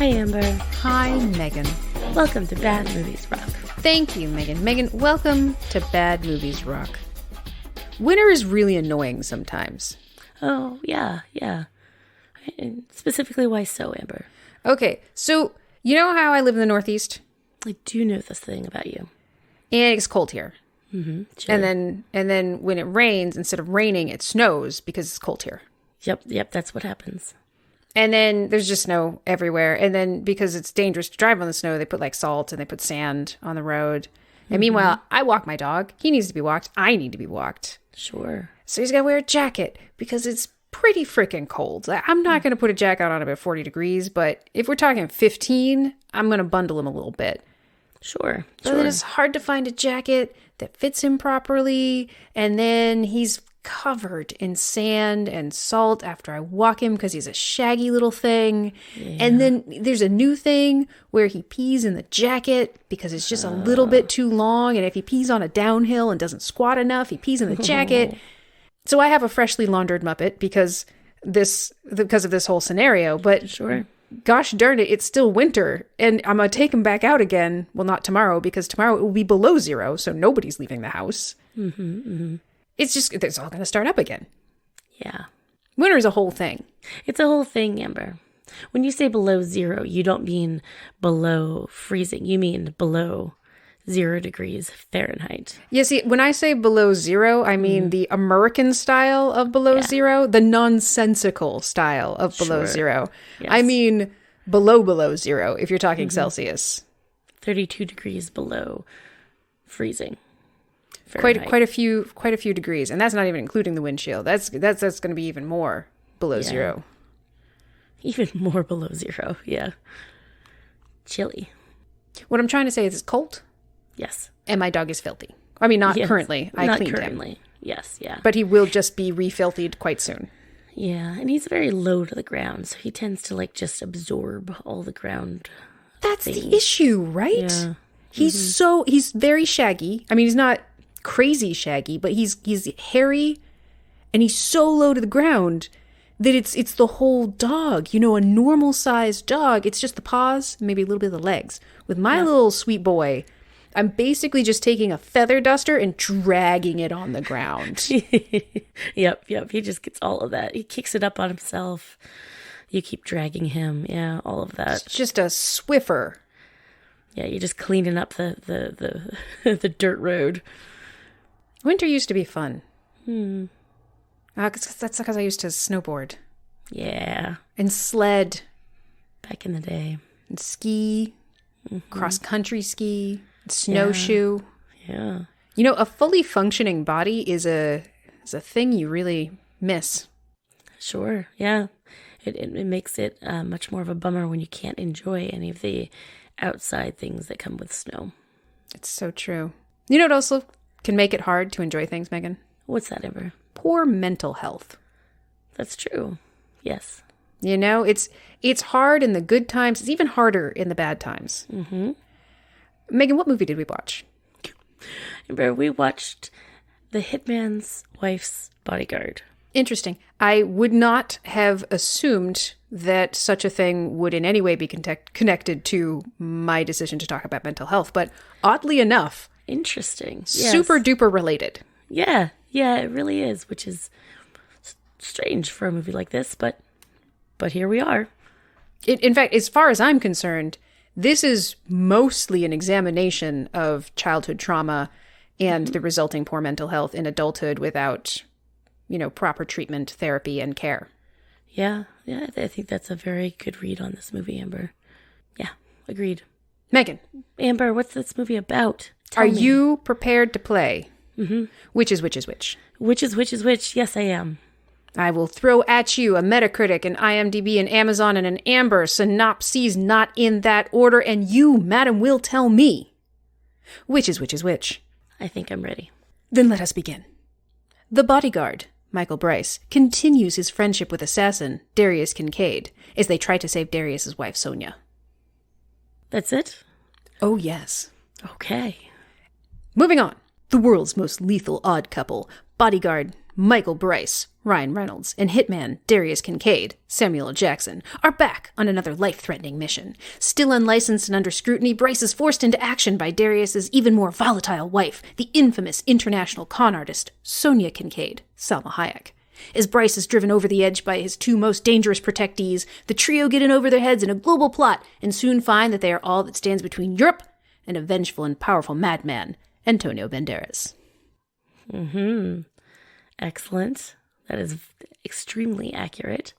Hi, Amber. Hi, Megan. Welcome to Bad Movies Rock. Thank you, Megan. Megan, welcome to Bad Movies Rock. Winter is really annoying sometimes. Oh, yeah. And specifically, why so, Amber? Okay, so you know how I live in the Northeast? I do know this thing about you. And it's cold here. Mm-hmm. And then when it rains, instead of raining, it snows because it's cold here. Yep, that's what happens. And then there's just snow everywhere. And then because it's dangerous to drive on the snow, they put like salt and they put sand on the road. And meanwhile, I walk my dog. He needs to be walked. I need to be walked. Sure. So he's got to wear a jacket because it's pretty freaking cold. I'm not going to put a jacket on about 40 degrees, but if we're talking 15, I'm going to bundle him a little bit. Sure. But then it's hard to find a jacket that fits him properly. And then he's covered in sand and salt after I walk him because he's a shaggy little thing. Yeah. And then there's a new thing where he pees in the jacket because it's just a little bit too long. And if he pees on a downhill and doesn't squat enough, he pees in the jacket. So I have a freshly laundered Muppet because of this whole scenario. But sure. Gosh darn it, it's still winter. And I'm going to take him back out again. Well, not tomorrow, because tomorrow it will be below zero. So nobody's leaving the house. It's all going to start up again. Yeah. Winter is a whole thing. It's a whole thing, Amber. When you say below zero, you don't mean below freezing. You mean below 0 degrees Fahrenheit. Yeah, see, when I say below zero, I mean the American style of below zero, the nonsensical style of below zero. Yes. I mean below zero, if you're talking Celsius. 32 degrees below freezing. Quite a few degrees, and that's not even including the windshield. That's going to be even more below zero. Even more below zero, yeah. Chilly. What I'm trying to say is it's cold. Yes. And my dog is filthy. I mean, not currently. I cleaned him. Yes, yeah. But he will just be refilthied quite soon. Yeah, and he's very low to the ground, so he tends to just absorb all the ground. That's the issue, right? Yeah. He's very shaggy. I mean, he's not crazy shaggy, but he's hairy, and he's so low to the ground that it's the whole dog. You know, a normal sized dog, it's just the paws, maybe a little bit of the legs. With my little sweet boy, I'm basically just taking a feather duster and dragging it on the ground. Yep. He just gets all of that. He kicks it up on himself. You keep dragging him. Yeah, all of that. It's just a Swiffer. Yeah, you're just cleaning up the the dirt road. Winter used to be fun. That's because I used to snowboard. Yeah. And sled. Back in the day. And ski. Cross-country ski. Snowshoe. Yeah. You know, a fully functioning body is a thing you really miss. Sure. Yeah. It makes it much more of a bummer when you can't enjoy any of the outside things that come with snow. It's so true. You know what also can make it hard to enjoy things, Megan? What's that, Amber? Poor mental health. That's true. Yes. You know, it's hard in the good times. It's even harder in the bad times. Megan, what movie did we watch? Amber, we watched The Hitman's Wife's Bodyguard. Interesting. I would not have assumed that such a thing would in any way be connected to my decision to talk about mental health, but oddly enough, interesting. Super duper related. Yeah, it really is, which is strange for a movie like this, but here we are. In fact, as far as I'm concerned, this is mostly an examination of childhood trauma and the resulting poor mental health in adulthood without, proper treatment, therapy, and care. Yeah, I think that's a very good read on this movie, Amber. Yeah, agreed. Megan. Amber, what's this movie about? Are you prepared to play? Which is which? Which is which? Yes, I am. I will throw at you a Metacritic, an IMDb, an Amazon, and an Amber synopses not in that order, and you, madam, will tell me which is which. I think I'm ready. Then let us begin. The Bodyguard, Michael Bryce, continues his friendship with assassin Darius Kincaid as they try to save Darius's wife, Sonia. That's it? Oh, yes. Okay. Moving on. The world's most lethal odd couple, Bodyguard, Michael Bryce, Ryan Reynolds, and Hitman Darius Kincaid, Samuel L. Jackson, are back on another life-threatening mission. Still unlicensed and under scrutiny, Bryce is forced into action by Darius's even more volatile wife, the infamous international con artist, Sonia Kincaid, Salma Hayek. As Bryce is driven over the edge by his two most dangerous protectees, the trio get in over their heads in a global plot and soon find that they are all that stands between Europe and a vengeful and powerful madman, Antonio Banderas. Excellent. That is extremely accurate.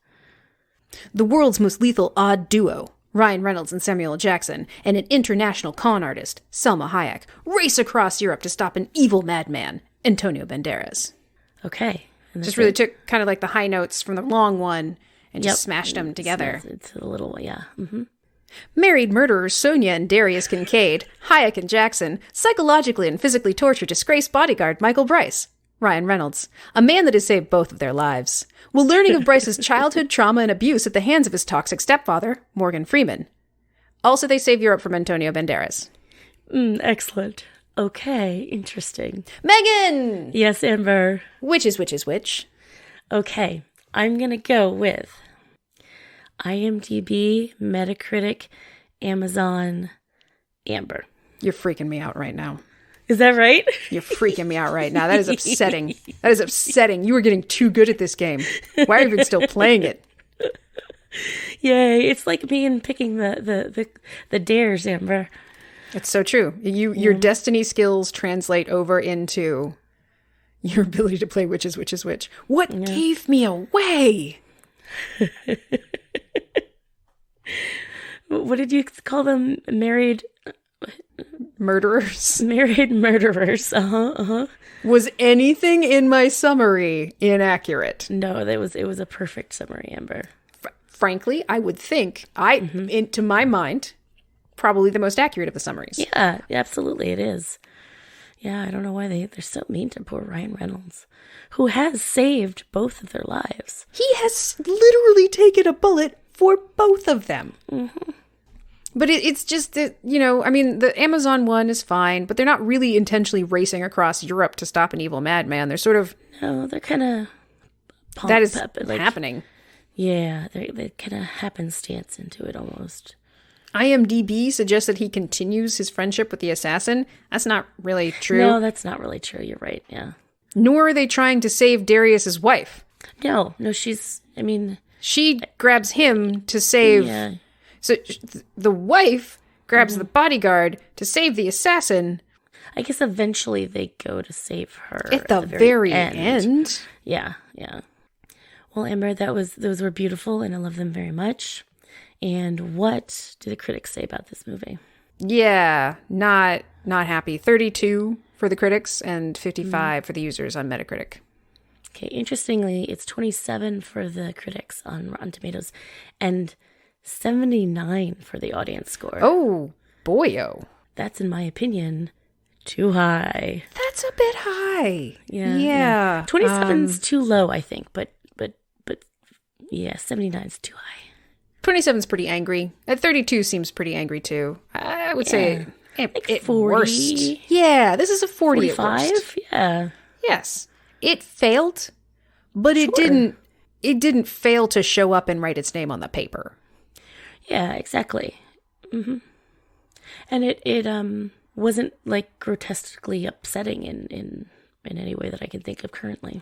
The world's most lethal odd duo, Ryan Reynolds and Samuel L. Jackson, and an international con artist, Salma Hayek, race across Europe to stop an evil madman, Antonio Banderas. Okay. Just really took kind of like the high notes from the long one and just smashed them together. It's a little, yeah. Mm-hmm. Married murderers Sonia and Darius Kincaid, Hayek and Jackson, psychologically and physically torture disgraced bodyguard Michael Bryce, Ryan Reynolds, a man that has saved both of their lives, while learning of Bryce's childhood trauma and abuse at the hands of his toxic stepfather, Morgan Freeman. Also, they save Europe from Antonio Banderas. Excellent. Okay, interesting. Megan! Yes, Amber. Which is which? Okay, I'm going to go with IMDb, Metacritic, Amazon, Amber. You're freaking me out right now. Is that right? You're freaking me out right now. That is upsetting. That is upsetting. You were getting too good at this game. Why are you even still playing it? Yay, it's like me and picking the dares, Amber. It's so true. Your destiny skills translate over into your ability to play which is which. What gave me away? What did you call them? Married murderers. Married murderers. Was anything in my summary inaccurate? No, it was a perfect summary, Amber. Frankly, I would think to my mind, probably the most accurate of the summaries. Yeah, absolutely it is. Yeah, I don't know why they're so mean to poor Ryan Reynolds, who has saved both of their lives. He has literally taken a bullet for both of them. Mm-hmm. But it's just that, I mean, the Amazon one is fine, but they're not really intentionally racing across Europe to stop an evil madman. They're sort of... No, they're kind of... That is happening. Yeah, they kind of happenstance into it almost. IMDb suggests that he continues his friendship with the assassin. That's not really true. No, that's not really true. You're right, yeah. Nor are they trying to save Darius's wife. No, she grabs him to save... Yeah. So the wife grabs the bodyguard to save the assassin. I guess eventually they go to save her. At the very end. Yeah. Well, Amber, those were beautiful, and I love them very much. And what do the critics say about this movie? Yeah, not happy. 32 for the critics and 55 for the users on Metacritic. Okay, interestingly, it's 27 for the critics on Rotten Tomatoes and 79 for the audience score. Oh, boyo. That's, in my opinion, too high. That's a bit high. Yeah. 27's too low, I think, but yeah, 79's too high. 27's pretty angry. At 32 seems pretty angry too. I would say like 40. Worst. Yeah, this is a 40 45? At worst. Yeah. Yes. It failed, but it didn't fail to show up and write its name on the paper. Yeah, exactly. Mm-hmm. And it wasn't like grotesquely upsetting in any way that I can think of currently.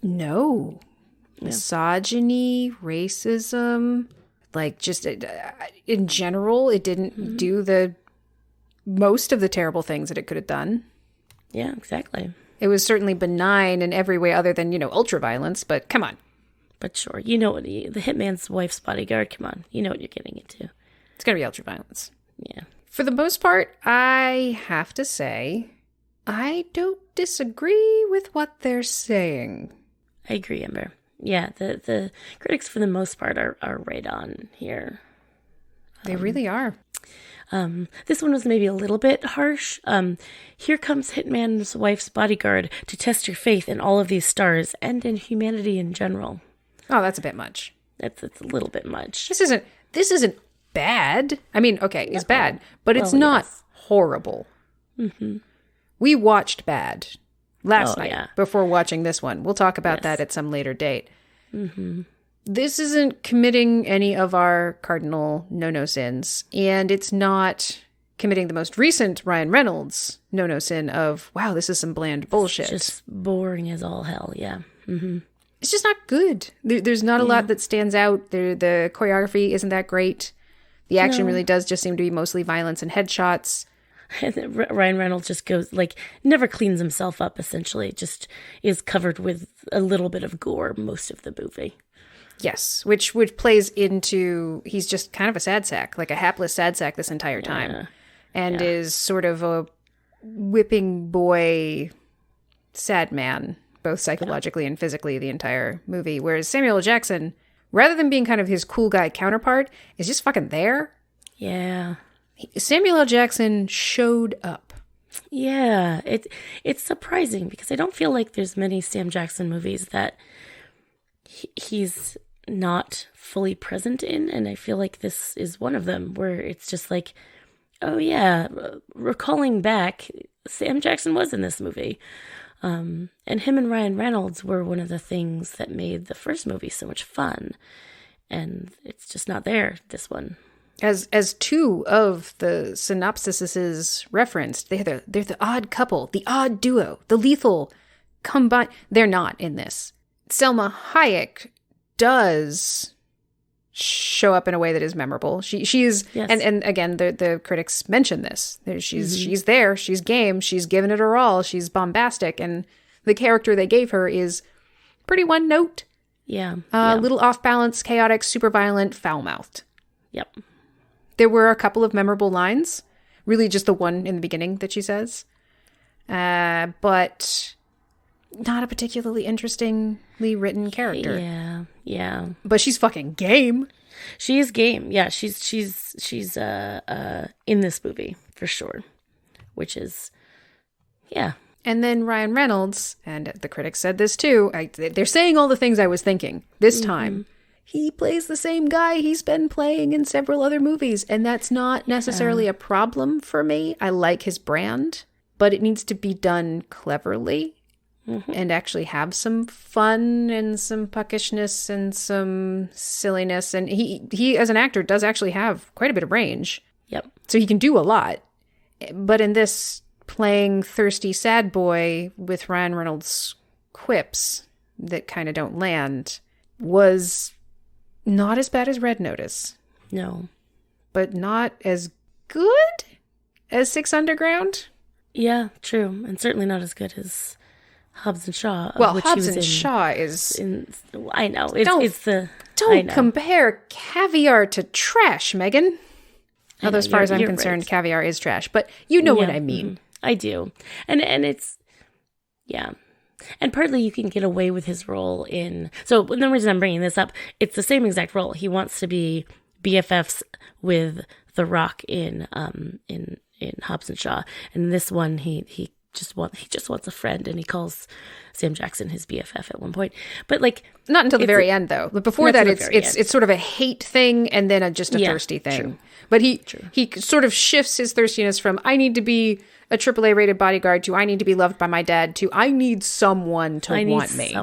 No. Yeah. Misogyny, racism, like just in general, it didn't do the most of the terrible things that it could have done. Yeah, exactly. It was certainly benign in every way other than, ultra violence, but come on. But sure, the hitman's wife's bodyguard, come on. You know what you're getting into. It's going to be ultra violence. Yeah. For the most part, I have to say, I don't disagree with what they're saying. I agree, Amber. Yeah, the critics for the most part are right on here. They really are. This one was maybe a little bit harsh. Here comes Hitman's wife's bodyguard to test your faith in all of these stars and in humanity in general. Oh, that's a bit much. That's a little bit much. This isn't bad. I mean, okay, it's bad, but it's not horrible. Mm-hmm. We watched Bad last night before watching this one. We'll talk about that at some later date. Mm-hmm. This isn't committing any of our cardinal no-no sins, and it's not committing the most recent Ryan Reynolds no-no sin of, wow, this is some bland bullshit. It's just boring as all hell, yeah. Mm-hmm. It's just not good. There's not a lot that stands out. The choreography isn't that great. The action really does just seem to be mostly violence and headshots. And Ryan Reynolds just goes, like, never cleans himself up, essentially. Just is covered with a little bit of gore most of the movie. Yes, which plays into, he's just kind of a sad sack, like a hapless sad sack this entire time. And is sort of a whipping boy sad man, both psychologically and physically the entire movie. Whereas Samuel L. Jackson, rather than being kind of his cool guy counterpart, is just fucking there. Yeah. Samuel L. Jackson showed up. Yeah, it's surprising because I don't feel like there's many Sam Jackson movies that he's not fully present in, and I feel like this is one of them where it's just like, oh yeah, recalling back, Sam Jackson was in this movie. And him and Ryan Reynolds were one of the things that made the first movie so much fun, and it's just not there, this one. As two of the synopsises referenced, they're the odd couple, the odd duo, the lethal combine. They're not in this. Selma Hayek does show up in a way that is memorable. She is, and again, the critics mention this. She's there, she's game, she's given it her all, she's bombastic, and the character they gave her is pretty one note. Yeah. A little off balance, chaotic, super violent, foul mouthed. Yep. There were a couple of memorable lines, really just the one in the beginning that she says, but not a particularly interestingly written character. Yeah. But she's fucking game. She is game. Yeah, she's in this movie for sure, which is, yeah. And then Ryan Reynolds, and the critics said this too, they're saying all the things I was thinking this time. He plays the same guy he's been playing in several other movies, and that's not necessarily a problem for me. I like his brand, but it needs to be done cleverly and actually have some fun and some puckishness and some silliness. And he as an actor, does actually have quite a bit of range. Yep. So he can do a lot. But in this, playing thirsty sad boy with Ryan Reynolds' quips that kind of don't land was not as bad as Red Notice. No. But not as good as Six Underground. Yeah, true. And certainly not as good as Hobbs and Shaw. Well, Hobbs and Shaw is... I know. Don't compare caviar to trash, Megan. Although as far as I'm concerned, caviar is trash. But you know what I mean. I do. And it's... Yeah. And partly you can get away with his role in... So the reason I'm bringing this up, it's the same exact role. He wants to be BFFs with The Rock in Hobbs and Shaw. And in this one, he just wants a friend, and he calls Sam Jackson his BFF at one point. But like... Not until the very end, though. But before that, it's sort of a hate thing and then just a thirsty thing. True. But he sort of shifts his thirstiness from, I need to be a AAA rated bodyguard, to I need to be loved by my dad, to I need someone to want me.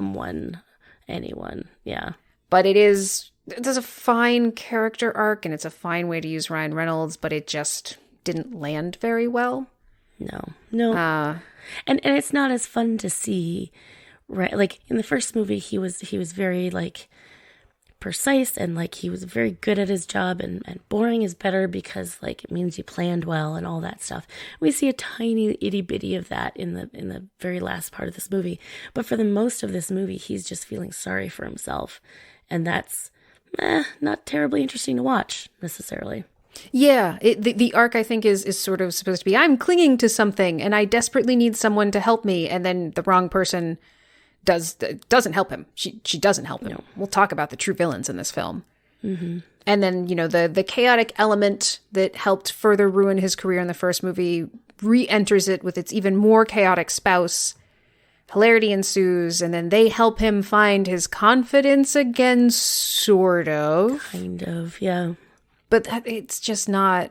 Anyone. Yeah. But there's a fine character arc, and it's a fine way to use Ryan Reynolds, but it just didn't land very well. No. And it's not as fun to see, right? Like in the first movie, he was very like precise, and like he was very good at his job, and boring is better because like it means you planned well and all that stuff. We see a tiny itty bitty of that in the very last part of this movie, but for the most of this movie, he's just feeling sorry for himself, and that's not terribly interesting to watch necessarily. Yeah, the arc, I think, is sort of supposed to be, I'm clinging to something and I desperately need someone to help me, and then the wrong person doesn't help him. She doesn't help him. No. We'll talk about the true villains in this film. Mm-hmm. And then, the chaotic element that helped further ruin his career in the first movie re-enters it with its even more chaotic spouse. Hilarity ensues, and then they help him find his confidence again, sort of. Kind of, yeah. But it's just not...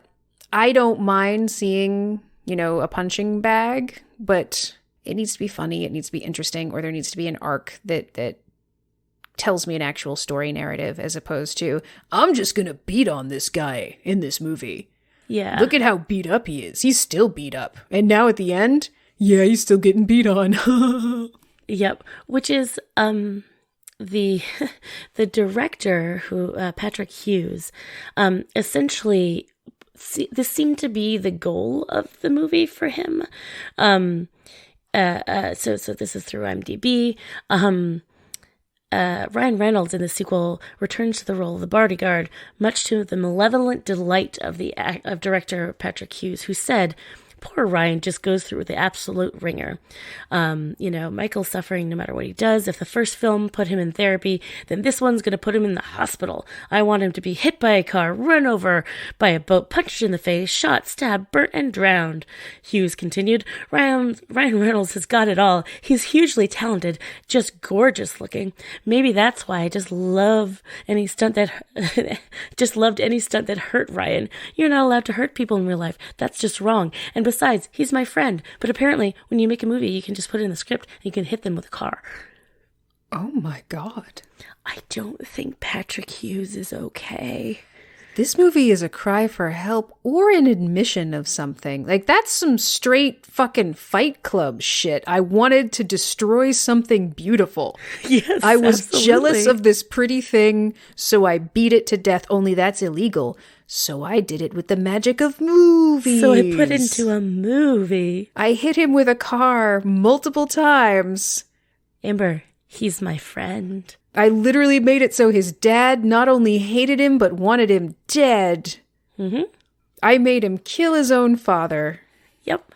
I don't mind seeing, a punching bag, but It needs to be funny. It needs to be interesting, or there needs to be an arc that tells me an actual story narrative as opposed to, I'm just going to beat on this guy in this movie. Yeah. Look at how beat up he is. He's still beat up. And now at the end, yeah, he's still getting beat on. Yep. Which is the director, who Patrick Hughes, essentially this seemed to be the goal of the movie for him. So this is through IMDb. Ryan Reynolds in the sequel returns to the role of the bodyguard, much to the malevolent delight of director Patrick Hughes, who said, "Poor Ryan just goes through the absolute ringer. Michael's suffering no matter what he does. If the first film put him in therapy, then this one's going to put him in the hospital. I want him to be hit by a car, run over by a boat, punched in the face, shot, stabbed, burnt, and drowned." Hughes continued, Ryan Reynolds has got it all. He's hugely talented, just gorgeous looking. Maybe that's why I just loved any stunt that hurt Ryan. You're not allowed to hurt people in real life. That's just wrong. And besides, he's my friend. But apparently, when you make a movie, you can just put it in the script and you can hit them with a car. Oh my God. I don't think Patrick Hughes is okay. This movie is a cry for help or an admission of something. Like, that's some straight fucking Fight Club shit. I wanted to destroy something beautiful. Yes, I was absolutely. jealous of this pretty thing, so I beat it to death. Only that's illegal. So I did it with the magic of movies. So I put into a movie. I hit him with a car multiple times. Amber, he's my friend. I literally made it so his dad not only hated him, but wanted him dead. Mm-hmm. I made him kill his own father. Yep.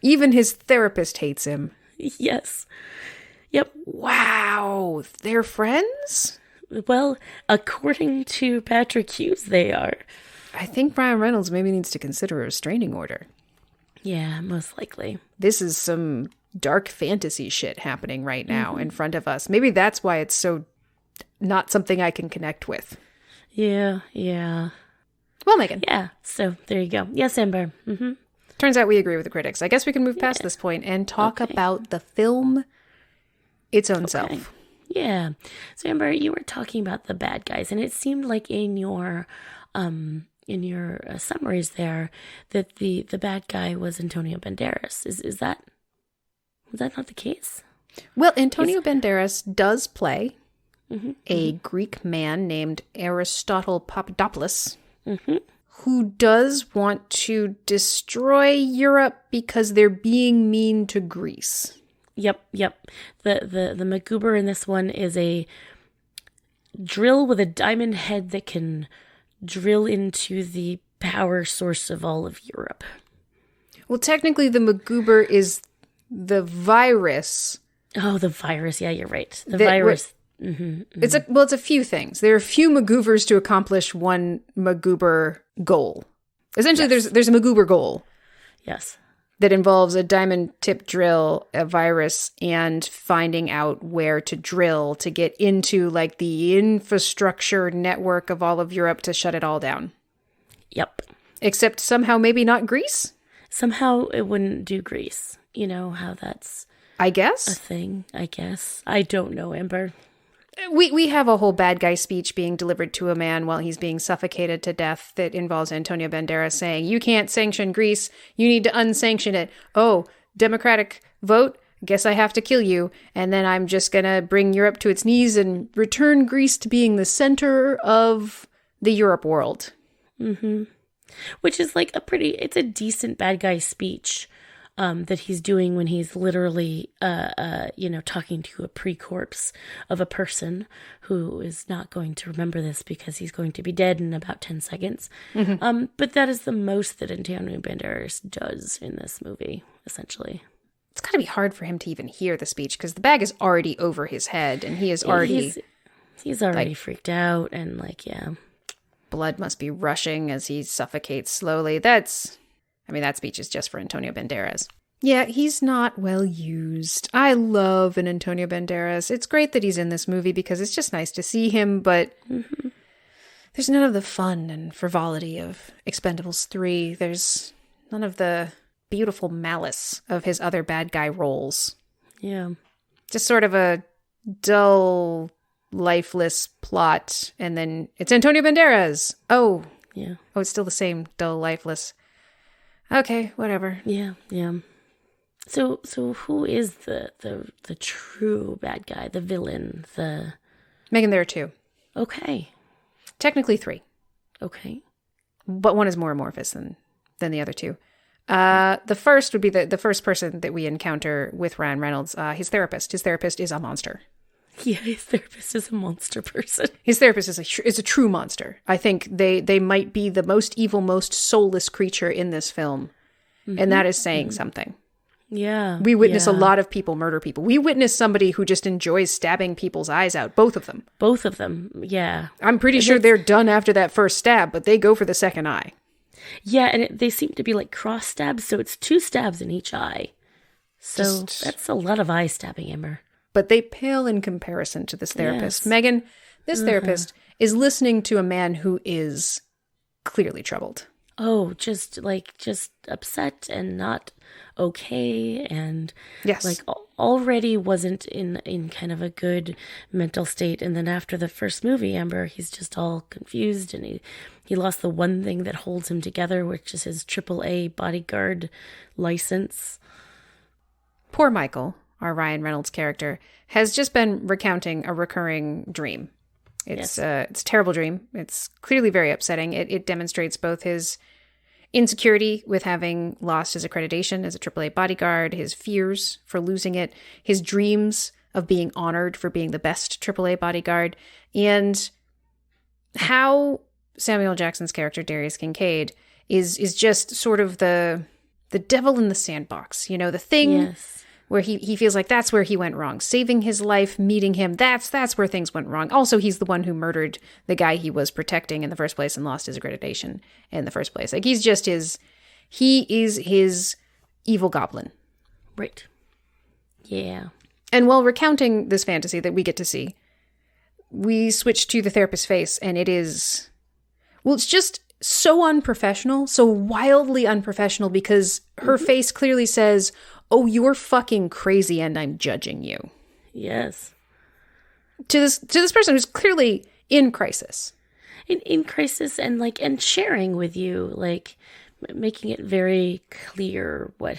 Even his therapist hates him. Yes. Yep. Wow. They're friends? Well, according to Patrick Hughes, they are. I think Ryan Reynolds maybe needs to consider a restraining order. Yeah, most likely. This is some dark fantasy shit happening right now in front of us. Maybe that's why it's so not something I can connect with. Yeah. Well, Megan. Yeah, so there you go. Yes, Amber. Mm-hmm. Turns out we agree with the critics. I guess we can move past this point and talk about the film its own self. Yeah. So, Amber, you were talking about the bad guys, and it seemed like in your summaries there that the bad guy was Antonio Banderas. Is that not the case? Well, Antonio Banderas does play a Greek man named Aristotle Papadopoulos, who does want to destroy Europe because they're being mean to Greece. Yep. The MacGuber in this one is a drill with a diamond head that can drill into the power source of all of Europe. Well, technically, the MacGuber is the virus. Oh, the virus. Yeah, you're right. The virus. It's a few things. There are a few MacGubers to accomplish one MacGuber goal. Essentially, there's a MacGuber goal. Yes. That involves a diamond tip drill, a virus, and finding out where to drill to get into like the infrastructure network of all of Europe to shut it all down. Yep. Except somehow maybe not Greece? Somehow it wouldn't do Greece. You know how that's I guess a thing, I guess. I don't know, Amber. We have a whole bad guy speech being delivered to a man while he's being suffocated to death that involves Antonio Banderas saying, "You can't sanction Greece. You need to unsanction it. Oh, Democratic vote? Guess I have to kill you. And then I'm just going to bring Europe to its knees and return Greece to being the center of the Europe world." Mm-hmm. Which is like it's a decent bad guy speech. That he's doing when he's literally, talking to a pre-corpse of a person who is not going to remember this because he's going to be dead in about 10 seconds. But that is the most that Antonio Banderas does in this movie, essentially. It's got to be hard for him to even hear the speech because the bag is already over his head and he is already... He's already freaked out and blood must be rushing as he suffocates slowly. That speech is just for Antonio Banderas. Yeah, he's not well used. I love an Antonio Banderas. It's great that he's in this movie because it's just nice to see him, but there's none of the fun and frivolity of Expendables 3. There's none of the beautiful malice of his other bad guy roles. Yeah. Just sort of a dull, lifeless plot. And then it's Antonio Banderas. Oh, Yeah. oh, it's still the same dull, lifeless. Okay, whatever. Yeah. Yeah. So who is the true bad guy, the villain, the... Megan, there are two. Okay. Technically three. Okay. But one is more amorphous than the other two. The first would be the first person that we encounter with Ryan Reynolds, his therapist. His therapist is a monster. Yeah, his therapist is a monster person. His therapist is a true monster. I think they might be the most evil, most soulless creature in this film. Mm-hmm. And that is saying something. Yeah. We witness a lot of people murder people. We witness somebody who just enjoys stabbing people's eyes out. Both of them. Both of them. Yeah. I'm pretty sure they're done after that first stab, but they go for the second eye. Yeah, and they seem to be like cross stabs, so it's 2 stabs in each eye. So that's a lot of eye stabbing, Amber. But they pale in comparison to this therapist. Yes. Megan, this therapist is listening to a man who is clearly troubled. Oh, just upset and not okay, and Yes. like already wasn't in kind of a good mental state. And then after the first movie, Amber, he's just all confused, and he lost the one thing that holds him together, which is his AAA bodyguard license. Poor Michael, our Ryan Reynolds character, has just been recounting a recurring dream. It's a terrible dream. It's clearly very upsetting. It demonstrates both his insecurity with having lost his accreditation as a AAA bodyguard, his fears for losing it, his dreams of being honored for being the best AAA bodyguard, and how Samuel Jackson's character, Darius Kincaid, is just sort of the devil in the sandbox. You know, the thing... Yes. Where he feels like that's where he went wrong. Saving his life, meeting him, that's where things went wrong. Also, he's the one who murdered the guy he was protecting in the first place and lost his accreditation in the first place. Like, he is his evil goblin. Right. Yeah. And while recounting this fantasy that we get to see, we switch to the therapist's face, and it is... Well, it's just so unprofessional, so wildly unprofessional, because her face clearly says... Oh, you're fucking crazy and I'm judging you. Yes. To this person who's clearly in crisis. In crisis, and sharing with you, like making it very clear what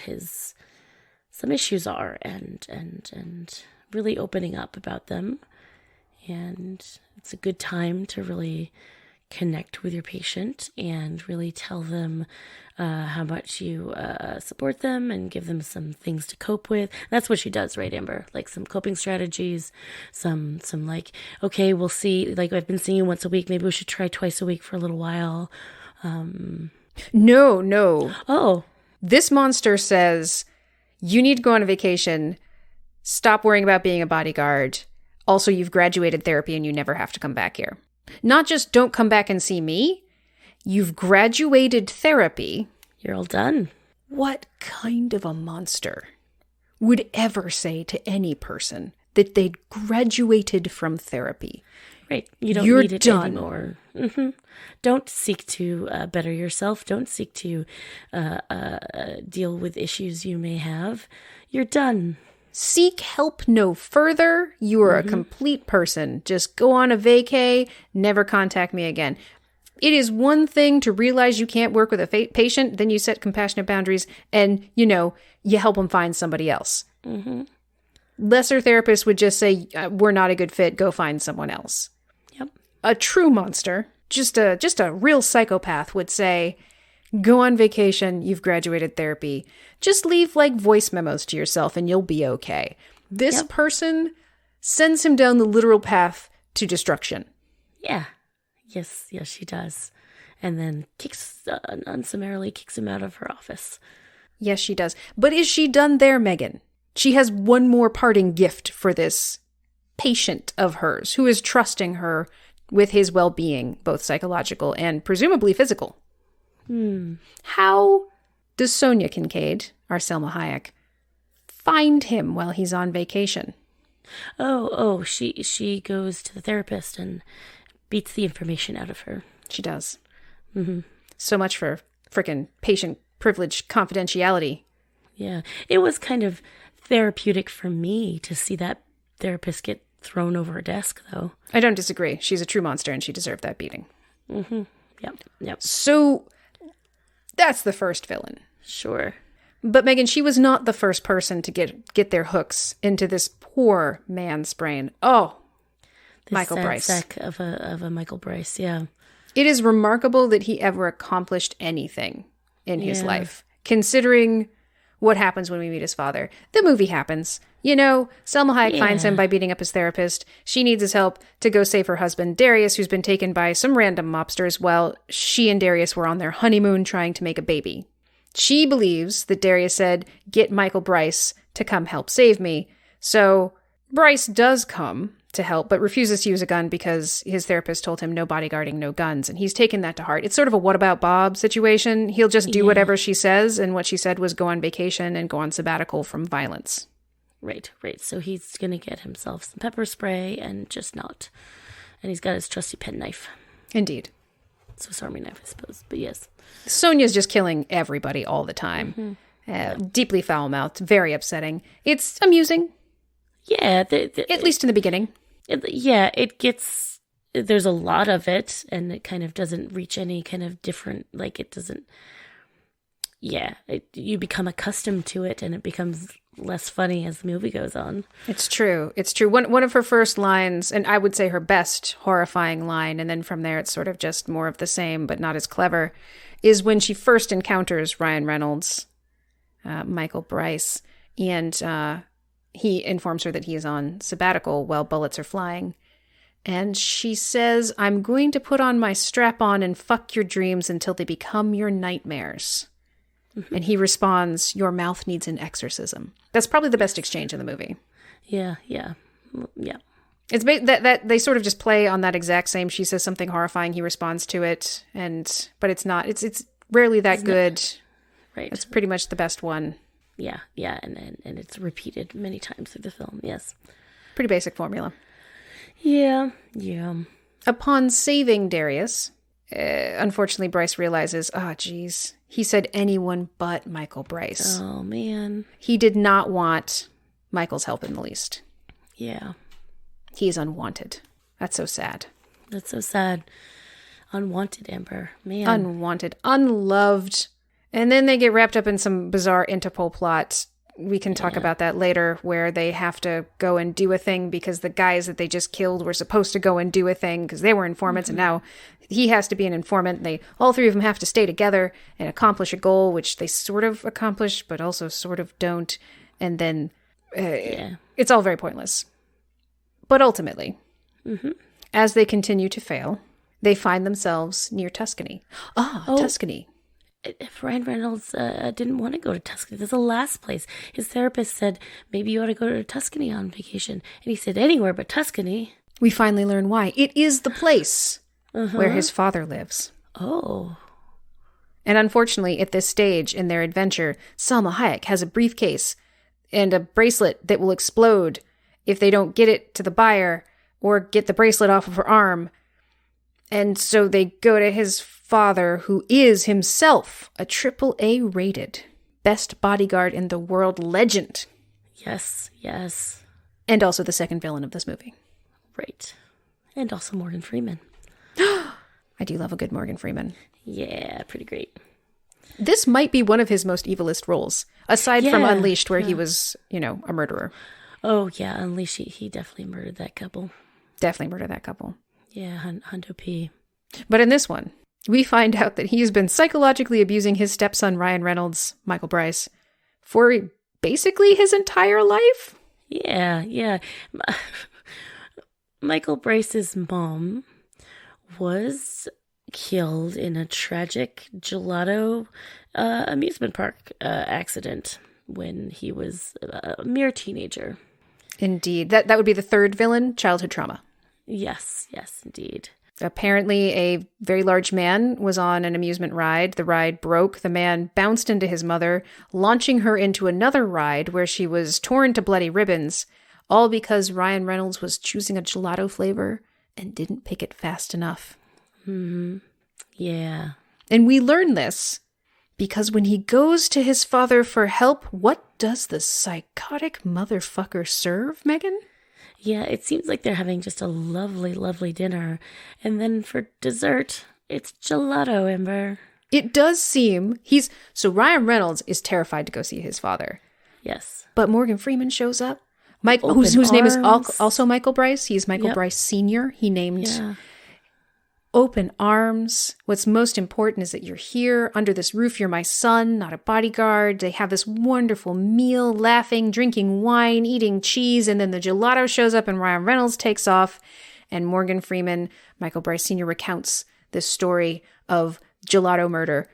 some issues are, and really opening up about them. And it's a good time to really connect with your patient and really tell them how much you support them and give them some things to cope with. That's what she does, right, Amber? Like some coping strategies, some like, okay, we'll see. Like, I've been seeing you once a week. Maybe we should try twice a week for a little while. No. Oh. This monster says, you need to go on a vacation. Stop worrying about being a bodyguard. Also, you've graduated therapy and you never have to come back here. Not just don't come back and see me. You've graduated therapy. You're all done. What kind of a monster would ever say to any person that they'd graduated from therapy? Right. You don't You're need it done. anymore. Mm-hmm. Don't seek to better yourself. Don't seek to deal with issues you may have. You're done. Seek help no further. You are a complete person. Just go on a vacay. Never contact me again. It is one thing to realize you can't work with a patient, then you set compassionate boundaries and, you help them find somebody else. Mm-hmm. Lesser therapists would just say, we're not a good fit, go find someone else. Yep. A true monster, just a real psychopath would say, go on vacation, you've graduated therapy. Just leave voice memos to yourself and you'll be okay. This person sends him down the literal path to destruction. Yeah. Yes, she does. And then unsummarily kicks him out of her office. Yes, she does. But is she done there, Megan? She has one more parting gift for this patient of hers who is trusting her with his well-being, both psychological and presumably physical. How does Sonia Kincaid, our Selma Hayek, find him while he's on vacation? Oh, she goes to the therapist and beats the information out of her. She does. Mm-hmm. So much for frickin' patient privileged confidentiality. Yeah. It was kind of therapeutic for me to see that therapist get thrown over a desk, though. I don't disagree. She's a true monster and she deserved that beating. Mm-hmm. Yep. So that's the first villain. Sure. But Megan, she was not the first person to get their hooks into this poor man's brain. Oh, This Michael sad Bryce. sack of a Michael Bryce, yeah. It is remarkable that he ever accomplished anything in his Yeah. life, considering what happens when we meet his father. The movie happens. You know, Selma Hayek finds him by beating up his therapist. She needs his help to go save her husband, Darius, who's been taken by some random mobsters while she and Darius were on their honeymoon trying to make a baby. She believes that Darius said, "Get Michael Bryce to come help save me." So Bryce does come to help, but refuses to use a gun because his therapist told him no bodyguarding, no guns. And he's taken that to heart. It's sort of a what about Bob situation. He'll just do whatever she says. And what she said was go on vacation and go on sabbatical from violence. Right. So he's going to get himself some pepper spray and just not. And he's got his trusty penknife. Indeed. Swiss Army knife, I suppose. But yes. Sonia's just killing everybody all the time. Deeply foul-mouthed, very upsetting. It's amusing, Yeah. at least in the beginning. It gets, there's a lot of it, and it kind of doesn't reach any kind of different, like it doesn't, you become accustomed to it, and it becomes less funny as the movie goes on. It's true. One of her first lines, and I would say her best horrifying line, and then from there it's sort of just more of the same, but not as clever, is when she first encounters Ryan Reynolds, Michael Bryce, and he informs her that he is on sabbatical while bullets are flying. And she says, "I'm going to put on my strap-on and fuck your dreams until they become your nightmares." And he responds, "Your mouth needs an exorcism." That's probably the best exchange in the movie. Yeah. It's that they sort of just play on that exact same. She says something horrifying, he responds to it, but it's not. It's rarely that good. Right. It's pretty much the best one. Yeah, and it's repeated many times through the film, yes. Pretty basic formula. Yeah. Upon saving Darius, unfortunately, Bryce realizes, geez, he said anyone but Michael Bryce. Oh, man. He did not want Michael's help in the least. Yeah. He's unwanted. That's so sad. That's so sad. Unwanted, Amber. Man. Unwanted. Unloved. And then they get wrapped up in some bizarre Interpol plot. We can talk about that later, where they have to go and do a thing because the guys that they just killed were supposed to go and do a thing because they were informants, and now he has to be an informant. All three of them have to stay together and accomplish a goal, which they sort of accomplish, but also sort of don't. And then it's all very pointless. But ultimately, as they continue to fail, they find themselves near Tuscany. Tuscany. If Ryan Reynolds didn't want to go to Tuscany, that's the last place. His therapist said, maybe you ought to go to Tuscany on vacation. And he said, anywhere but Tuscany. We finally learn why. It is the place where his father lives. Oh. And unfortunately, at this stage in their adventure, Salma Hayek has a briefcase and a bracelet that will explode if they don't get it to the buyer or get the bracelet off of her arm. And so they go to his father, who is himself a AAA rated best bodyguard in the world legend. Yes. And also the second villain of this movie. Right. And also Morgan Freeman. I do love a good Morgan Freeman. Yeah, pretty great. This might be one of his most evilest roles, aside from Unleashed, where he was, a murderer. Oh, yeah, Unleashed, he definitely murdered that couple. Definitely murdered that couple. Yeah, Hundo P. But in this one, we find out that he's been psychologically abusing his stepson, Ryan Reynolds, Michael Bryce, for basically his entire life. Yeah. Michael Bryce's mom was killed in a tragic gelato amusement park accident when he was a mere teenager. Indeed. That would be the third villain, childhood trauma. Yes, indeed. Apparently, a very large man was on an amusement ride. The ride broke. The man bounced into his mother, launching her into another ride where she was torn to bloody ribbons, all because Ryan Reynolds was choosing a gelato flavor and didn't pick it fast enough. Yeah. And we learn this Because when he goes to his father for help, what does the psychotic motherfucker serve, Megan? Yeah, it seems like they're having just a lovely, lovely dinner. And then for dessert, it's gelato, Amber. It does seem so Ryan Reynolds is terrified to go see his father. Yes. But Morgan Freeman shows up. Whose name is also Michael Bryce. He's Michael Bryce Sr. He named Open Arms. What's most important is that you're here under this roof. You're my son, not a bodyguard. They have this wonderful meal, laughing, drinking wine, eating cheese. And then the gelato shows up and Ryan Reynolds takes off. And Morgan Freeman, Michael Bryce Sr. recounts this story of gelato murder.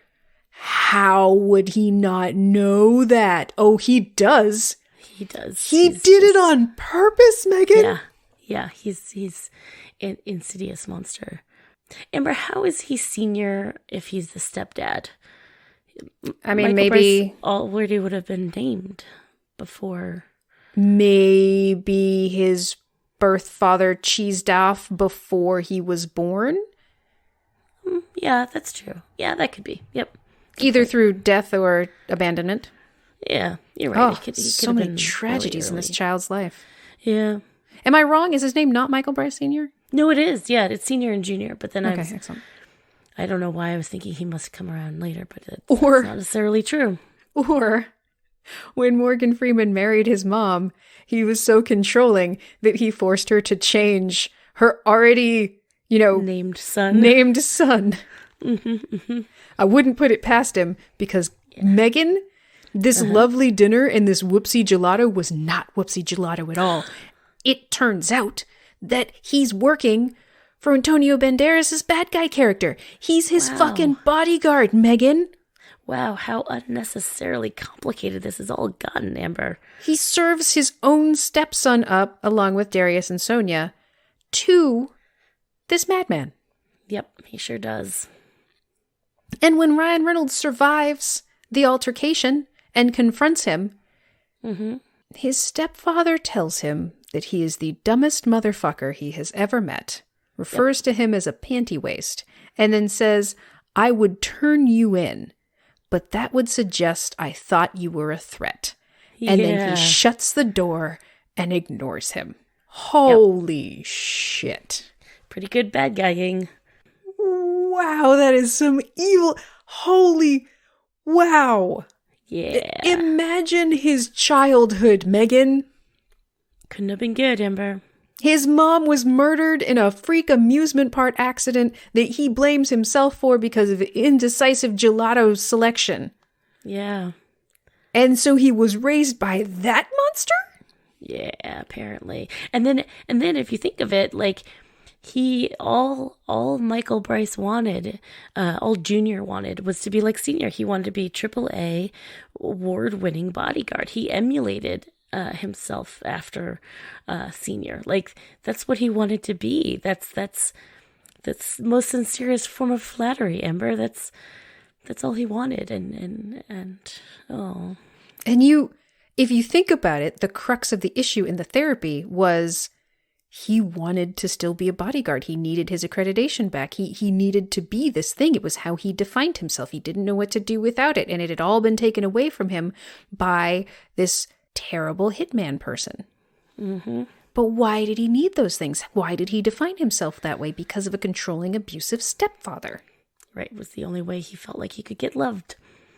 How would he not know that? Oh, he does. He does. He did it on purpose, Megan. Yeah. He's an insidious monster. Amber, how is he senior if he's the stepdad? I mean, Michael maybe Bryce already would have been named before. Maybe his birth father cheesed off before he was born. Yeah, that's true. Yeah, that could be. Yep. Either through death or abandonment. Yeah, you're right. Oh, so many tragedies in this child's life. Yeah. Am I wrong? Is his name not Michael Bryce Sr.? No, it is. Yeah, it's senior and junior. But then excellent. I don't know why I was thinking he must come around later, but that's not necessarily true. Or when Morgan Freeman married his mom, he was so controlling that he forced her to change her already, named son. I wouldn't put it past him because Megan, this lovely dinner and this whoopsie gelato was not whoopsie gelato at all. It turns out that he's working for Antonio Banderas' bad guy character. He's his fucking bodyguard, Megan. Wow, how unnecessarily complicated this has all gotten, Amber. He serves his own stepson up, along with Darius and Sonia, to this madman. Yep, he sure does. And when Ryan Reynolds survives the altercation and confronts him, his stepfather tells him that he is the dumbest motherfucker he has ever met, refers to him as a panty waist, and then says, I would turn you in, but that would suggest I thought you were a threat. And then he shuts the door and ignores him. Holy shit. Pretty good bad guying. Wow, that is some evil. Holy wow. Yeah. Imagine his childhood, Megan. Couldn't have been good, Amber. His mom was murdered in a freak amusement park accident that he blames himself for because of indecisive gelato selection. Yeah. And so he was raised by that monster? Yeah, apparently. And then if you think of it, like all Michael Bryce wanted, all Junior wanted was to be like Senior. He wanted to be AAA award-winning bodyguard. He emulated himself after Senior. Like that's what he wanted to be. That's the most sincerest form of flattery, Amber. That's all he wanted. And if you think about it, the crux of the issue in the therapy was he wanted to still be a bodyguard. He needed his accreditation back. He needed to be this thing. It was how he defined himself. He didn't know what to do without it. And it had all been taken away from him by this terrible hitman person. But why did he need those things? Why did he define himself that way? Because of a controlling, abusive stepfather. Right. It was the only way he felt like he could get loved.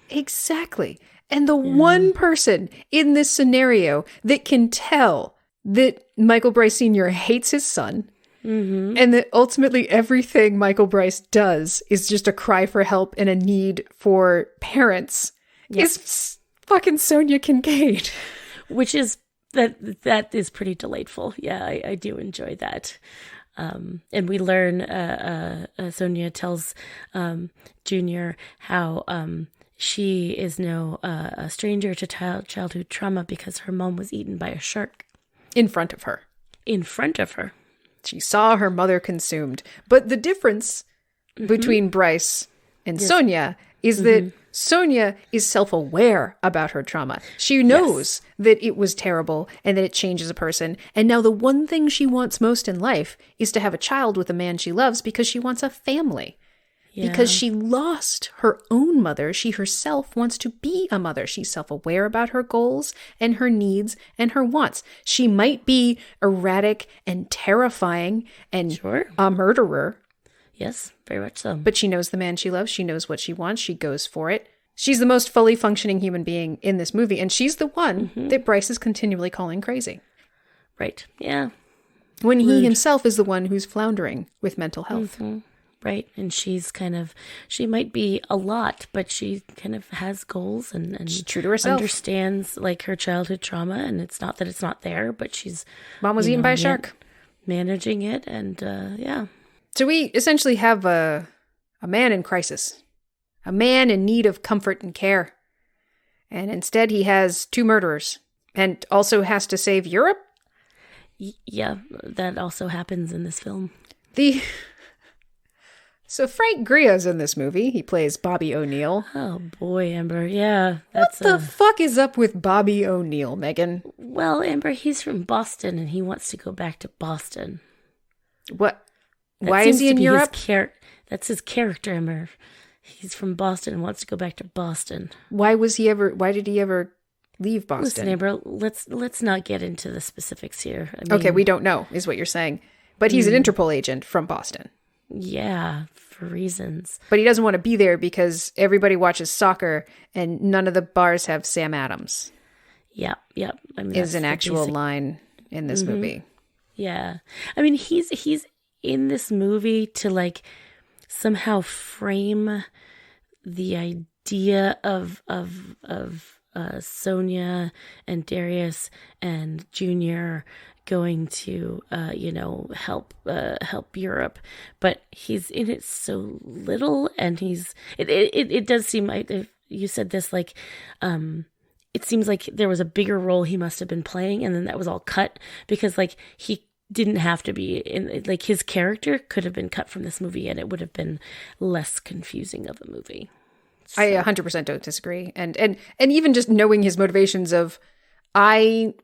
Exactly. And the one person in this scenario that can tell that Michael Bryce Sr. hates his son, and that ultimately everything Michael Bryce does is just a cry for help and a need for parents, is fucking Sonia Kincaid. Which is, that is pretty delightful. Yeah, I do enjoy that. And we learn, Sonia tells Junior how she is no a stranger to childhood trauma because her mom was eaten by a shark. In front of her. She saw her mother consumed. But the difference between Bryce and Sonia is that Sonia is self-aware about her trauma. She knows that it was terrible and that it changes a person. And now the one thing she wants most in life is to have a child with a man she loves because she wants a family. because she lost her own mother. She herself wants to be a mother. She's self-aware about her goals and her needs and her wants. She might be erratic and terrifying and a murderer. Yes, very much so. But she knows the man she loves. She knows what she wants. She goes for it. She's the most fully functioning human being in this movie. And she's the one that Bryce is continually calling crazy. Right. Yeah. When he himself is the one who's floundering with mental health. Right. And she's she might be a lot, but she kind of has goals and she's true to herself. Understands like her childhood trauma. And it's not that it's not there, but she's... Mom was eaten by a shark. Managing it. And yeah. So we essentially have a man in crisis. A man in need of comfort and care. And instead he has 2 murderers. And also has to save Europe? Yeah, that also happens in this film. So Frank Gria's in this movie. He plays Bobby O'Neill. Oh boy, Amber. Yeah. What the fuck is up with Bobby O'Neill, Megan? Well, Amber, he's from Boston and he wants to go back to Boston. What? Why is he in Europe? That's his character, Amber. He's from Boston and wants to go back to Boston. Why did he ever leave Boston? Listen, Amber, let's not get into the specifics here. I mean, okay, we don't know, is what you're saying. But he's an Interpol agent from Boston. Yeah, for reasons. But he doesn't want to be there because everybody watches soccer and none of the bars have Sam Adams. Yep. I mean, is an actual line in this movie. Yeah. I mean, he's in this movie to like somehow frame the idea of Sonia and Darius and Junior going to help Europe, but he's in it so little, and it does seem like you said this, like it seems like there was a bigger role he must have been playing, and then that was all cut because like he didn't have to be in, like his character could have been cut from this movie and it would have been less confusing of a movie. So. I 100% don't disagree. And even just knowing his motivations of, I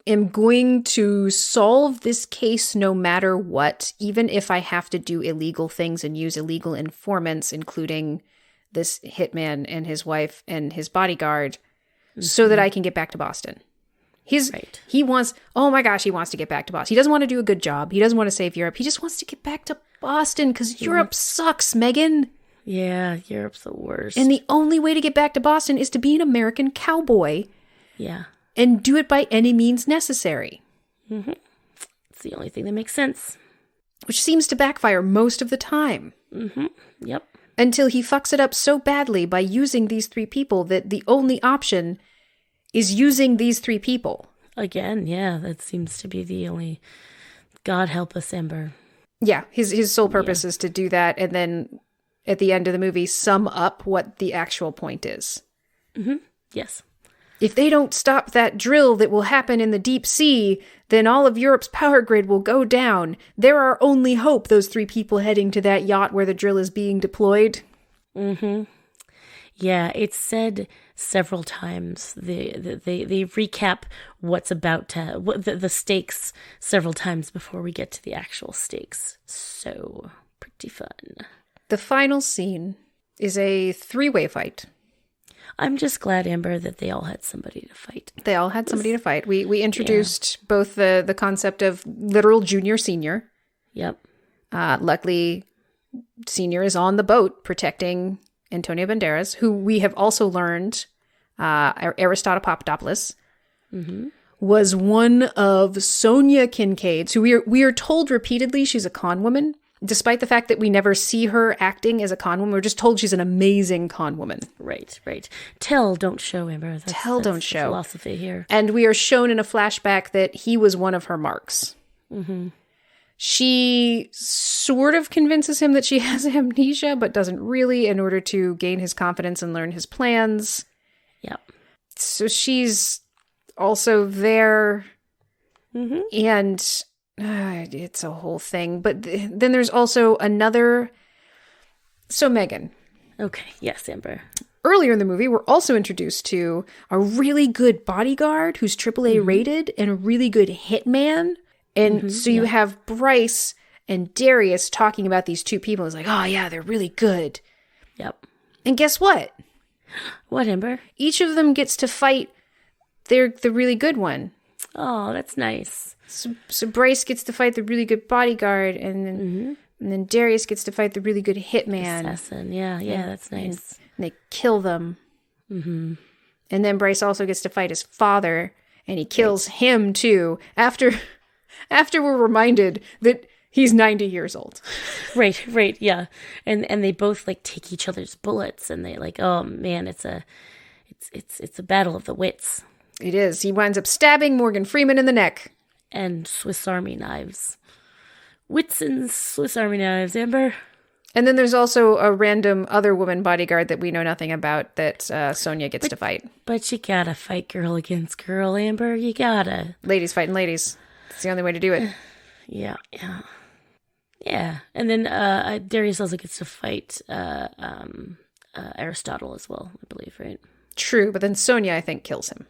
am going to solve this case no matter what, even if I have to do illegal things and use illegal informants, including this hitman and his wife and his bodyguard, so that I can get back to Boston. He wants to get back to Boston. He doesn't want to do a good job. He doesn't want to save Europe. He just wants to get back to Boston because Europe sucks, Megan. Yeah, Europe's the worst. And the only way to get back to Boston is to be an American cowboy. Yeah. And do it by any means necessary. It's the only thing that makes sense. Which seems to backfire most of the time. Yep. Until he fucks it up so badly by using these 3 people that the only option is using these 3 people. Again, yeah, that seems to be the only... God help us, Amber. Yeah, his sole purpose is to do that, and then at the end of the movie, sum up what the actual point is. Yes. If they don't stop that drill that will happen in the deep sea, then all of Europe's power grid will go down. They're our only hope, those 3 people heading to that yacht where the drill is being deployed. Yeah, it's said several times. They recap what's about to the stakes several times before we get to the actual stakes. So pretty fun. The final scene is a 3-way fight. I'm just glad, Amber, that they all had somebody to fight. They all had somebody to fight. We introduced both the concept of literal junior senior. Yep. Luckily, senior is on the boat protecting Antonio Banderas, who we have also learned, Aristotle Papadopoulos, was one of Sonia Kincaid's, who we are told repeatedly she's a con woman. Despite the fact that we never see her acting as a con woman, we're just told she's an amazing con woman. Right. Tell, don't show, Amber. Tell, don't show. Philosophy here. And we are shown in a flashback that he was one of her marks. She sort of convinces him that she has amnesia, but doesn't really, in order to gain his confidence and learn his plans. Yep. So she's also there. And... it's a whole thing. But then there's also another... So, Megan. Okay. Yes, Amber. Earlier in the movie, we're also introduced to a really good bodyguard who's AAA rated and a really good hitman. And so you have Bryce and Darius talking about these two people is like, oh yeah, they're really good. Yep. And guess what? What, Amber? Each of them gets to fight the really good one. Oh, that's nice. So Bryce gets to fight the really good bodyguard, and then Darius gets to fight the really good hitman. Assassin. Yeah, that's nice. And they kill them. Mm-hmm. And then Bryce also gets to fight his father, and he kills him too. After we're reminded that he's 90 years old. Right, yeah. And they both like take each other's bullets, and they like, oh man, it's a battle of the wits. It is. He winds up stabbing Morgan Freeman in the neck. And Swiss Army knives. Wits and Swiss Army knives, Amber. And then there's also a random other woman bodyguard that we know nothing about that Sonya gets to fight. But you gotta fight girl against girl, Amber. You gotta. Ladies fighting ladies. It's the only way to do it. Yeah. And then Darius also gets to fight Aristotle as well, I believe, right? True, but then Sonya, I think, kills him.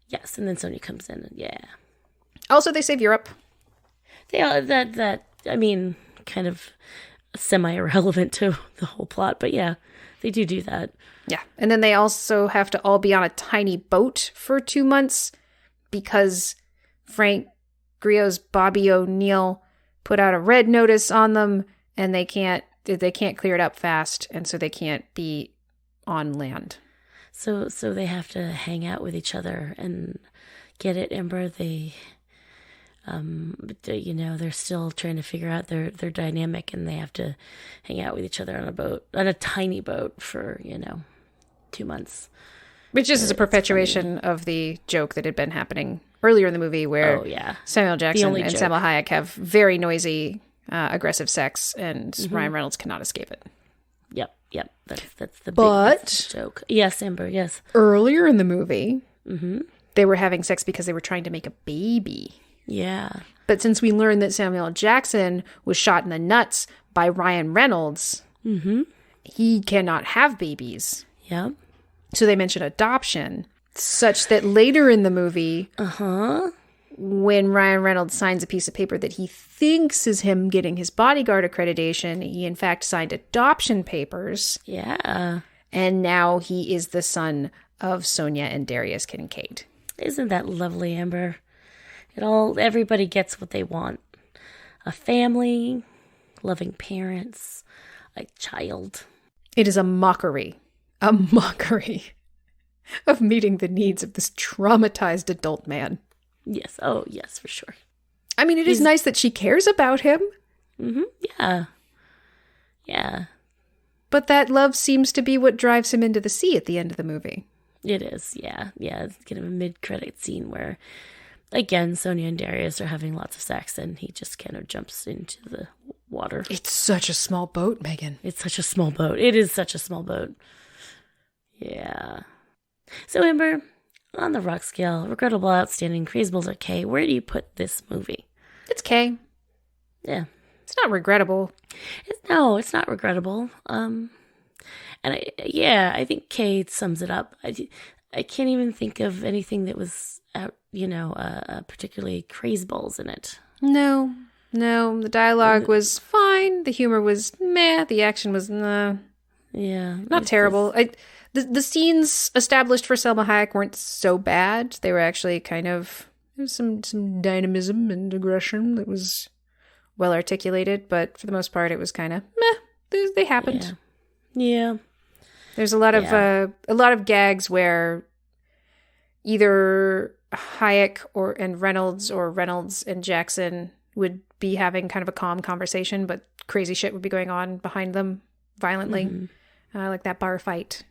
Yes, and then Sonya comes in, and yeah. Also, they save Europe. They I mean, kind of semi-irrelevant to the whole plot, but yeah, they do that. Yeah, and then they also have to all be on a tiny boat for 2 months because Frank Griot's Bobby O'Neill put out a red notice on them, and they can't clear it up fast, and so they can't be on land. So they have to hang out with each other and get it, Amber. They're still trying to figure out their dynamic, and they have to hang out with each other on a tiny boat for 2 months. Which is a perpetuation of the joke that had been happening earlier in the movie, where Samuel Jackson and Salma Hayek have very noisy, aggressive sex, and Ryan Reynolds cannot escape it. Yep. That's the big joke. Yes, Amber. Yes. Earlier in the movie, they were having sex because they were trying to make a baby. Yeah. But since we learned that Samuel Jackson was shot in the nuts by Ryan Reynolds, he cannot have babies. Yep. So they mention adoption, such that later in the movie, when Ryan Reynolds signs a piece of paper that he thinks is him getting his Bodyguard accreditation, he in fact signed adoption papers. Yeah. And now he is the son of Sonya and Darius Kincaid. Isn't that lovely, Amber? Everybody gets what they want. A family, loving parents, a child. It is a mockery of meeting the needs of this traumatized adult man. Yes. Oh, yes, for sure. I mean, it is nice that she cares about him. Yeah. But that love seems to be what drives him into the sea at the end of the movie. It is, yeah. Yeah, it's kind of a mid-credit scene where, again, Sonya and Darius are having lots of sex, and he just kind of jumps into the water. It's such a small boat, Megan. It's such a small boat. It is such a small boat. Yeah. So, Amber, on the rock scale, regrettable, outstanding, crazeables, or K, where do you put this movie? It's K. Yeah. It's not regrettable. No, it's not regrettable. And I think K sums it up. I can't even think of anything that was out, particularly crazeballs in it. No, the dialogue was fine. The humor was meh. The action was nah. Yeah. Not terrible. The scenes established for Salma Hayek weren't so bad. They were actually kind of, there's some dynamism and aggression that was well articulated, but for the most part it was kind of meh. They happened. Yeah. There's a lot of gags where either Hayek and Reynolds or Reynolds and Jackson would be having kind of a calm conversation, but crazy shit would be going on behind them violently, like that bar fight.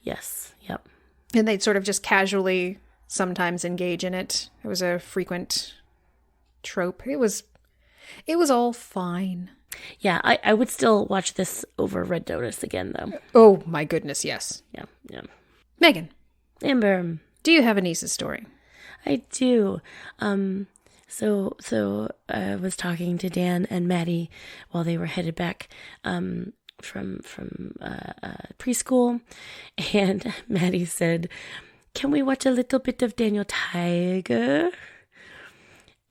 Yes. Yep. And they'd sort of just casually sometimes engage in it. It was a frequent trope. It was all fine. Yeah, I would still watch this over Red Notice again, though. Oh, my goodness, yes. Yeah. Megan. Amber. Do you have a niece's story? I do. So I was talking to Dan and Maddie while they were headed back from preschool, and Maddie said, "Can we watch a little bit of Daniel Tiger?"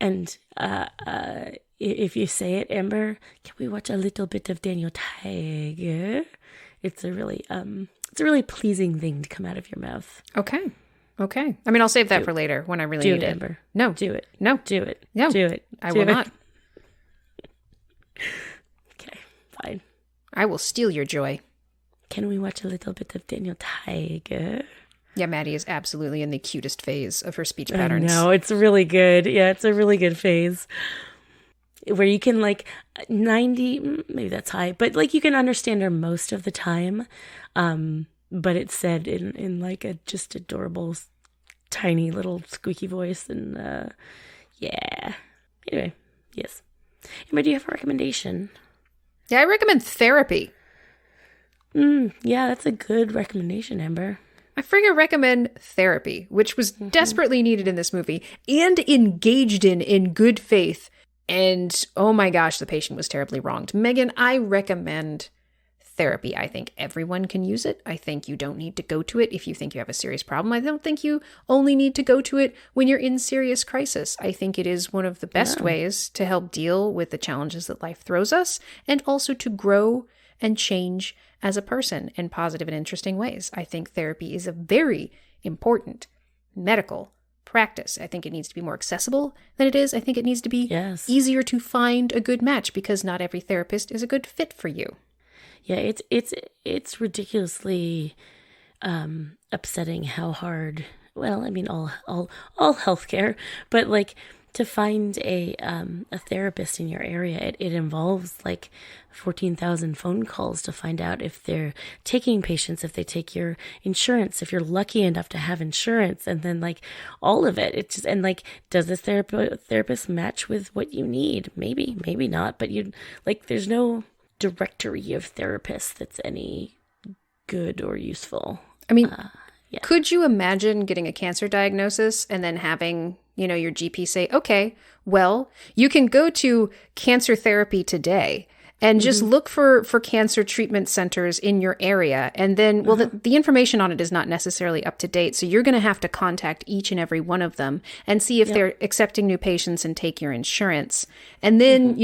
And if you say it, Amber, can we watch a little bit of Daniel Tiger? It's a really pleasing thing to come out of your mouth. Okay. I mean, I'll save that for later when I really need it. Amber. No. Do it. No. Do it. No. Do it. I will not. Okay, fine. I will steal your joy. Can we watch a little bit of Daniel Tiger? Yeah, Maddie is absolutely in the cutest phase of her speech patterns. No, it's really good. Yeah, it's a really good phase. Where you can 90, maybe that's high, but you can understand her most of the time. But it's said in a just adorable, tiny little squeaky voice. And yeah. Anyway, yes. Amber, do you have a recommendation? Yeah, I recommend therapy. Yeah, that's a good recommendation, Amber. I friggin' recommend therapy, which was desperately needed in this movie and engaged in good faith. And oh my gosh, the patient was terribly wronged. Megan, I recommend therapy. I think everyone can use it. I think you don't need to go to it if you think you have a serious problem. I don't think you only need to go to it when you're in serious crisis. I think it is one of the best ways to help deal with the challenges that life throws us and also to grow and change as a person in positive and interesting ways. I think therapy is a very important medical practice. I think it needs to be more accessible than it is. I think it needs to be easier to find a good match because not every therapist is a good fit for you. Yeah, it's ridiculously upsetting how hard. Well, I mean, all healthcare, but to find a therapist in your area, it involves 14,000 phone calls to find out if they're taking patients, if they take your insurance, if you're lucky enough to have insurance, and then all of it. It's just, and does this therapist match with what you need? Maybe not, but there's no directory of therapists that's any good or useful. I mean, could you imagine getting a cancer diagnosis and then having, your GP say, okay, well, you can go to cancer therapy today and just look for cancer treatment centers in your area. And then, well, the information on it is not necessarily up to date. So you're going to have to contact each and every one of them and see if they're accepting new patients and take your insurance. And then,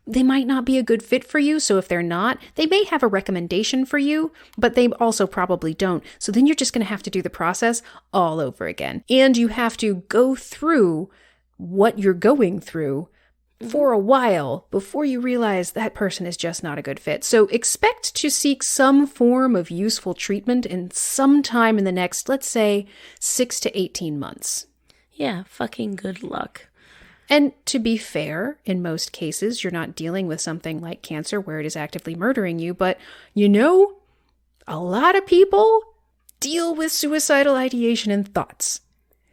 they might not be a good fit for you. So if they're not, they may have a recommendation for you, but they also probably don't. So then you're just going to have to do the process all over again. And you have to go through what you're going through for a while before you realize that person is just not a good fit. So expect to seek some form of useful treatment in some time in the next, let's say, 6 to 18 months. Yeah, fucking good luck. And to be fair, in most cases, you're not dealing with something like cancer where it is actively murdering you, but a lot of people deal with suicidal ideation and thoughts.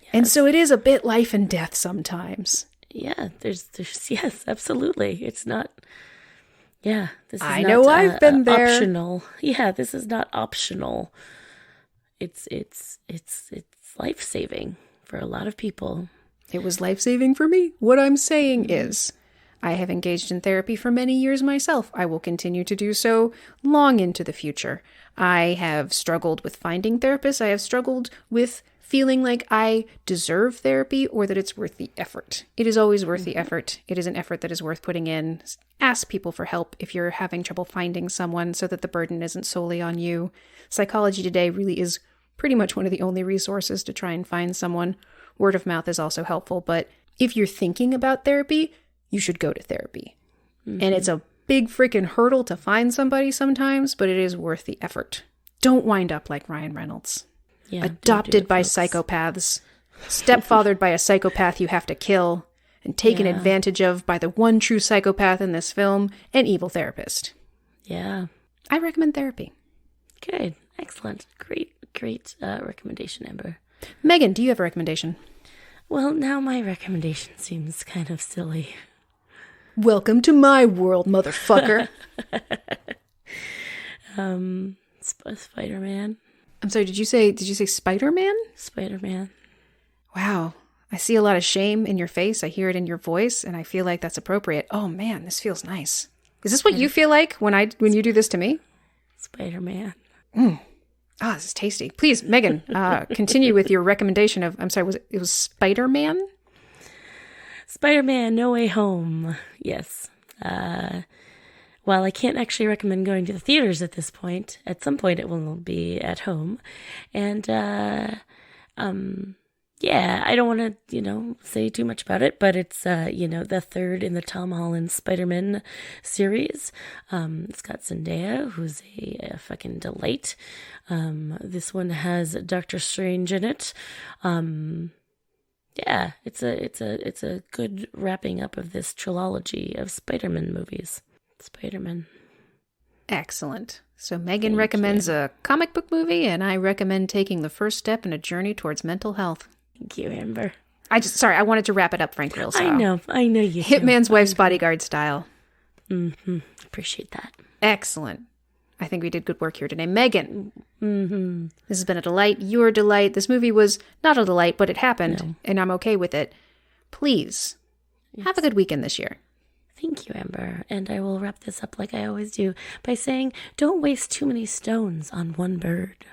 Yes. And so it is a bit life and death sometimes. Yeah, there's yes, absolutely. It's not. Yeah, this is I know I've been there. Optional. Yeah, this is not optional. It's life-saving for a lot of people. It was life-saving for me. What I'm saying is, I have engaged in therapy for many years myself. I will continue to do so long into the future. I have struggled with finding therapists. I have struggled with feeling like I deserve therapy or that it's worth the effort. It is always worth the effort. It is an effort that is worth putting in. Ask people for help if you're having trouble finding someone so that the burden isn't solely on you. Psychology Today really is pretty much one of the only resources to try and find someone. Word of mouth is also helpful, but if you're thinking about therapy, you should go to therapy. And it's a big freaking hurdle to find somebody sometimes, but it is worth the effort. Don't wind up like Ryan Reynolds. Yeah, adopted by psychopaths, stepfathered by a psychopath you have to kill, and taken advantage of by the one true psychopath in this film, an evil therapist. Yeah. I recommend therapy. Good. Excellent. Great recommendation, Amber. Megan, do you have a recommendation? Well, now my recommendation seems kind of silly. Welcome to my world, motherfucker. Spider-Man. I'm sorry, did you say Spider-Man? Spider-Man. Wow. I see a lot of shame in your face. I hear it in your voice, and I feel like that's appropriate. Oh man, this feels nice. Is this what you feel like when you do this to me? Spider-Man. This is tasty. Please, Megan, continue with your recommendation of, I'm sorry, it was Spider-Man? Spider-Man No Way Home. Yes. While I can't actually recommend going to the theaters at this point, at some point it will be at home. And, yeah, I don't want to, say too much about it, but it's, the third in the Tom Holland Spider-Man series. It's got Zendaya, who's a fucking delight. This one has Doctor Strange in it. Yeah, it's a good wrapping up of this trilogy of Spider-Man movies. Spider-Man. Excellent. So Megan recommends a comic book movie, and I recommend taking the first step in a journey towards mental health. Thank you, Amber. I wanted to wrap it up Frank Grill style. I know you Hitman's Wife's Bodyguard style. Mm-hmm. Appreciate that. Excellent. I think we did good work here today. Megan, This has been a delight. You're a delight. This movie was not a delight, but it happened, and I'm okay with it. Please, have a good weekend this year. Thank you, Amber. And I will wrap this up like I always do by saying, don't waste too many stones on one bird.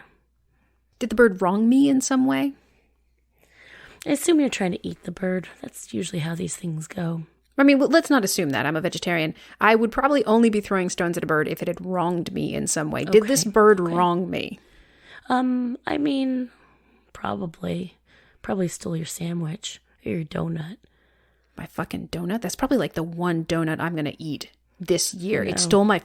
Did the bird wrong me in some way? I assume you're trying to eat the bird. That's usually how these things go. I mean, let's not assume that. I'm a vegetarian. I would probably only be throwing stones at a bird if it had wronged me in some way. Did this bird wrong me? I mean, probably. Probably stole your sandwich or your donut. My fucking donut? That's probably like the one donut I'm going to eat this year. It stole my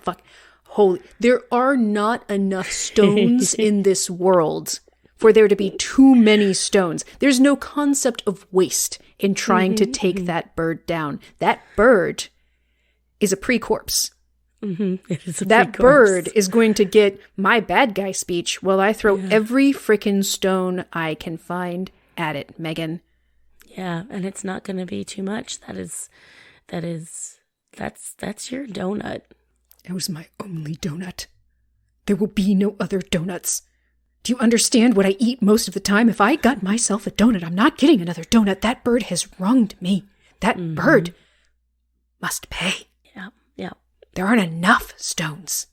holy... There are not enough stones in this world for there to be too many stones. There's no concept of waste in trying to take that bird down. That bird is a pre-corpse. It is a that pre-corpse. Bird is going to get my bad guy speech while I throw every frickin' stone I can find at it, Megan. Yeah, and it's not going to be too much. That's your donut. It was my only donut. There will be no other donuts. Do you understand what I eat most of the time? If I got myself a donut, I'm not getting another donut. That bird has wronged me. That bird must pay. Yeah. There aren't enough stones.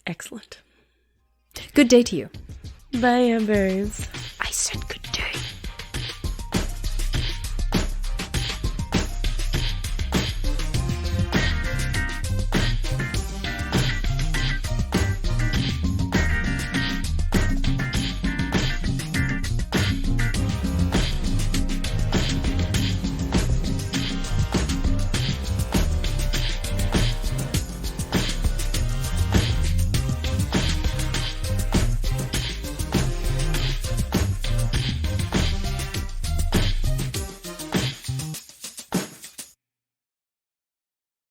Excellent. Good day to you. Bye, Ambers. I said good